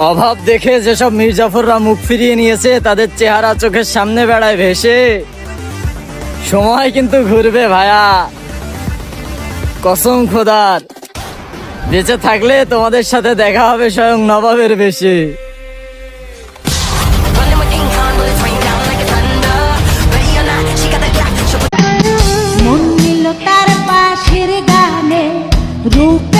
অভাব দেখে যেসব মির্জাফররা মুখ ফিরিয়ে নিয়েছে তাদের চেহারা চোখের সামনে বেড়ায় ভেসে। সময় কিন্তু ঘুরবে ভাইয়া, কসম খোদার। বেঁচে থাকলে তোমাদের সাথে দেখা হবে স্বয়ং নবাবের বেশে। মন নিল তার পাশের গানে রূপ